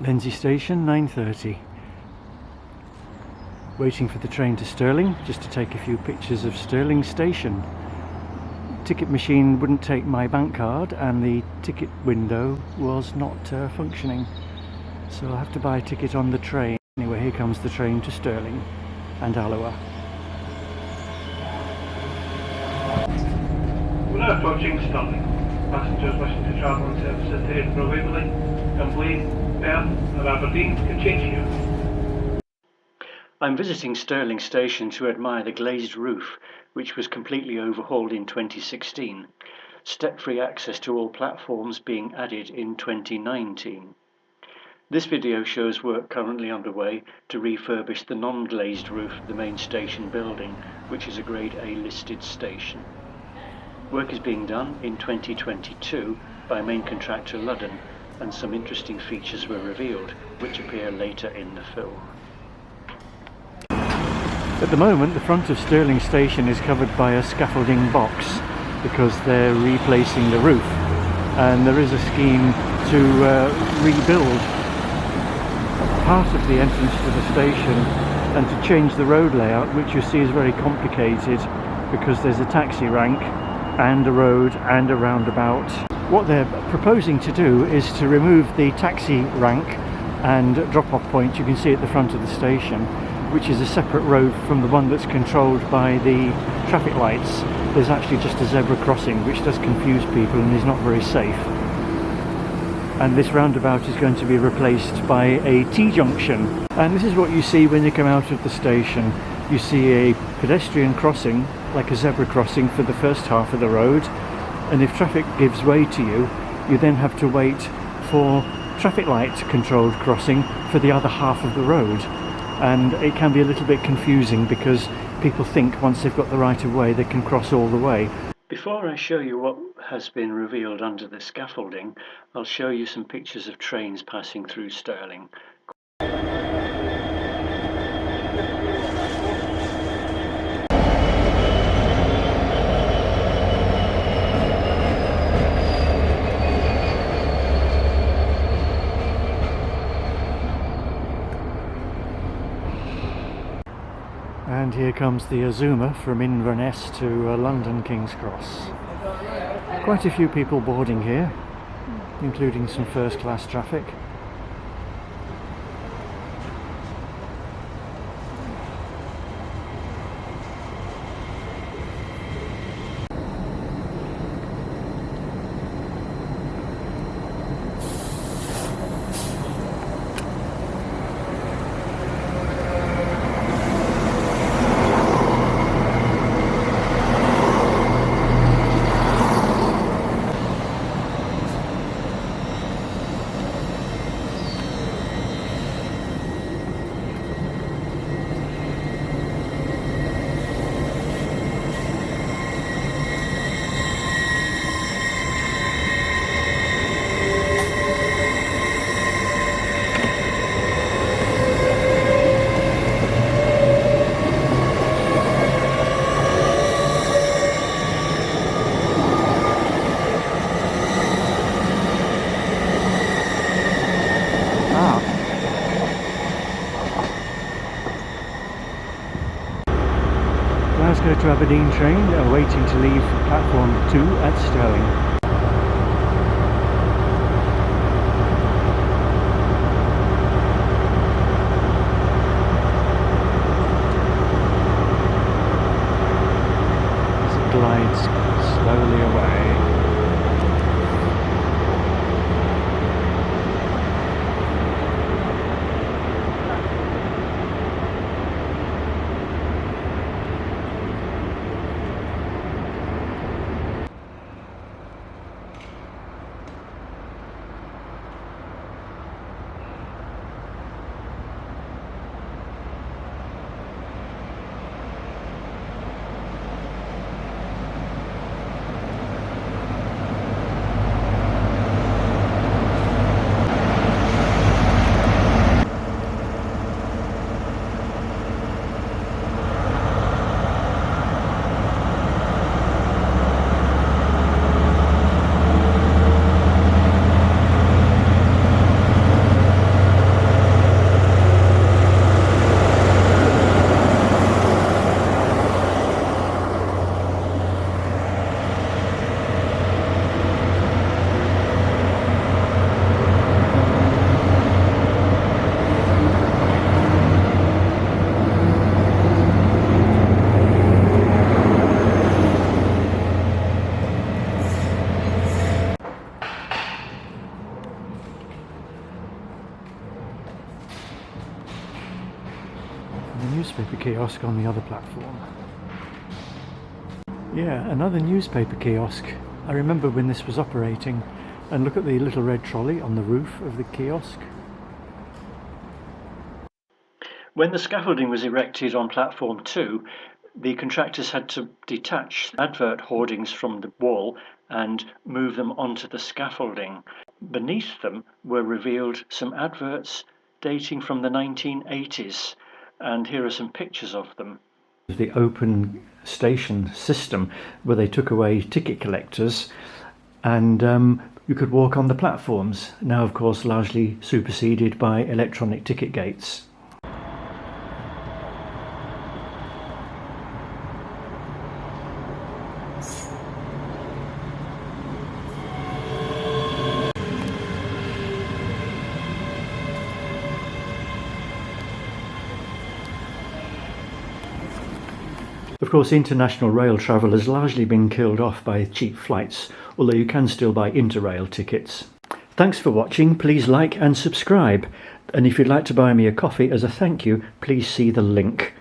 Lindsay Station, 9:30. Waiting for the train to Stirling, just to take a few pictures of Stirling Station. Ticket machine wouldn't take my bank card and the ticket window was not functioning. So I'll have to buy a ticket on the train. Anyway, here comes the train to Stirling and Alloa. We're now approaching Stirling. Passengers wishing to travel on services to Edinburgh, Waverley, Dunblane, Perth or Aberdeen can change here. I'm visiting Stirling Station to admire the glazed roof, which was completely overhauled in 2016. Step-free access to all platforms being added in 2019. This video shows work currently underway to refurbish the non-glazed roof of the main station building, which is a Grade A listed station. Work is being done in 2022 by main contractor Ludden, and some interesting features were revealed, which appear later in the film. At the moment, the front of Stirling Station is covered by a scaffolding box because they're replacing the roof, and there is a scheme to rebuild part of the entrance to the station and to change the road layout, which you see is very complicated because there's a taxi rank and a road and a roundabout. What they're proposing to do is to remove the taxi rank and drop-off point you can see at the front of the station, which is a separate road from the one that's controlled by the traffic lights. There's actually just a zebra crossing, which does confuse people and is not very safe. And this roundabout is going to be replaced by a T-junction. And this is what you see when you come out of the station. You see a pedestrian crossing, like a zebra crossing, for the first half of the road. And if traffic gives way to you, you then have to wait for traffic light controlled crossing for the other half of the road. And it can be a little bit confusing because people think once they've got the right of way they can cross all the way. Before I show you what has been revealed under the scaffolding, I'll show you some pictures of trains passing through Stirling. And here comes the Azuma from Inverness to London King's Cross. Quite a few people boarding here, including some first class traffic. Glasgow to Aberdeen train waiting to leave platform 2 at Stirling. As it glides slowly away. the newspaper kiosk on the other platform. Yeah, another newspaper kiosk. I remember when this was operating, and look at the little red trolley on the roof of the kiosk. When the scaffolding was erected on platform 2, the contractors had to detach advert hoardings from the wall and move them onto the scaffolding. Beneath them were revealed some adverts dating from the 1980s, and here are some pictures of them. The open station system, where they took away ticket collectors and you could walk on the platforms, now of course largely superseded by electronic ticket gates. Of course, international rail travel has largely been killed off by cheap flights, although you can still buy Interrail tickets. Thanks for watching. Please like and subscribe. And if you'd like to buy me a coffee as a thank you, please see the link.